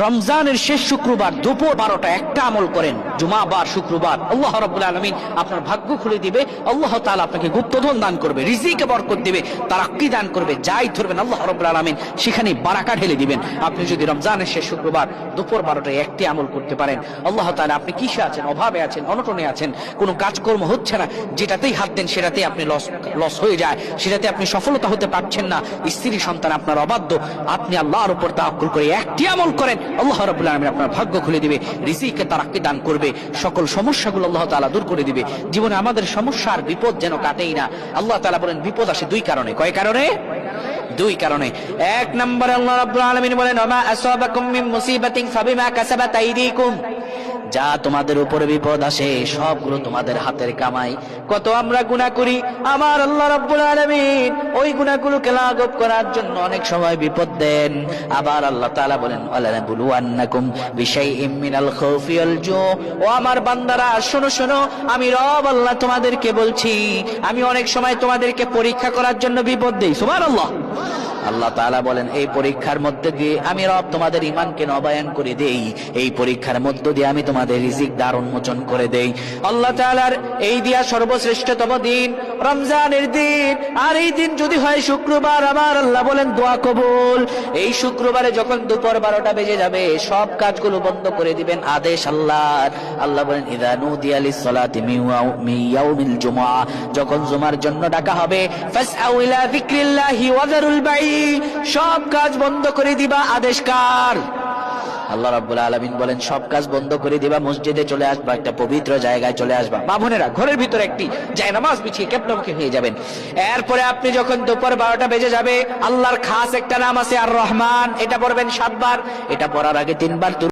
রমজানের শেষ শুক্রবার দুপুর 12টা একটা আমল করেন, জুমাবার শুক্রবার, আল্লাহ রাব্বুল আলামিন আপনার ভাগ্য খুলে দিবে। আল্লাহ তাআলা আপনাকে গুপ্তধন দান করবে, রিজিকে বরকত দিবে, তারাক্কি দান করবে। যাই ধরবেন আল্লাহ রাব্বুল আলামিন সেখানে বারাকা ঢেলে দিবেন। আপনি যদি রমজানের শেষ শুক্রবার দুপুর 12টায় একটি আমল করতে পারেন, আল্লাহ তাআলা, আপনি কিসে আছেন, অভাবে আছেন, অনটনে আছেন, কোনো কাজকর্ম হচ্ছে না, যেটাতেই হাত দেন সেটাতেই আপনি লস হয়ে যায়, সেটাতে আপনি সফলতা হতে পারছেন না, স্ত্রী সন্তান আপনার অবাধ্য, আপনি আল্লাহর উপর তাওয়াক্কুল করে একটি আমল করেন, আল্লাহ রাব্বুল আলামিন আপনার ভাগ্য খুলে দিবে, রিজিকে তারাক্কি দান করবে, সকল সমস্যাগুলো আল্লাহ তাআলা দূর করে দিবে। জীবনে আমাদের সমস্যার বিপদ যেন কাটেই না। আল্লাহ তাআলা বলেন বিপদ আসে দুই কারণে। কয় কারণে? দুই কারণে। এক নম্বরে আল্লাহ রাব্বুল আলামিন বলেন, ওয়া মা আসাবাকুম মিন মুসিবাতিন ফাবিমা কাসাবাত আইদিকুম, যা তোমাদের উপরে বিপদ আসে সবগুলো তোমাদের হাতের কামাই। কত আমরা গুনাহ করি, আমার আল্লাহ রাব্বুল আলামিন ওই গুনাহগুলোকে লাঘব করার জন্য অনেক সময় বিপদ দেন। আবার আল্লাহ তাআলা বলেন, ওয়ালানাবলুওয়ান্নাকুম বিশাইইম মিনাল খাউফি ওয়াল জু, ও আমার বান্দারা শোনো শোনো, আমি রব আল্লাহ তোমাদেরকে বলছি, আমি অনেক সময় তোমাদেরকে পরীক্ষা করার জন্য বিপদ দেই। সুবহানাল্লাহ। আল্লাহ তাআলা বলেন, এই পরীক্ষার মধ্যে দিয়ে আমি রব তোমাদের ঈমানকে নবায়ন করে দেই, এই পরীক্ষার মধ্য দিয়ে আমি তোমাদের রিজিক দ্বার উন্মোচন করে দেই। আল্লাহ তাআলার এই দিয়া সর্বশ্রেষ্ঠতম দিন রমজানের দিন, আর এই দিন যদি হয় শুক্রবার, আবার আল্লাহ বলেন দোয়া কবুল। এই শুক্রবারে যখন দুপুর 12টা বেজে যাবে সব কাজগুলো বন্ধ করে দিবেন, আদেশ আল্লাহর। আল্লাহ বলেন, ইযা নুদিয়া লিস-সালাতি মিন ইয়াউমিল জুমআ, যখন জুমার জন্য ডাকা হবে, ফাসআউ ইলা যিকরিল্লাহি ওয়া যারুল বাই, সব কাজ বন্ধ করে দিবা। আদেশ কার? আল্লাহ রাব্বুল আলামিন বলেন, সব কাজ বন্ধ করে দিবা, মসজিদে চলে আসবা, একটা পবিত্র জায়গায় চলে আসবা। মা বোনেরা, ঘরের ভিতরে একটি জায়নামাজ বিছিয়ে কেবলামুখী হয়ে যাবেন। এরপরে আপনি যখন দুপুর 12টা বেজে যাবে, আল্লাহর খাস একটা নাম আছে আর রহমান, এটা পড়বেন 7 বার। এটা পড়ার আগে 3 বার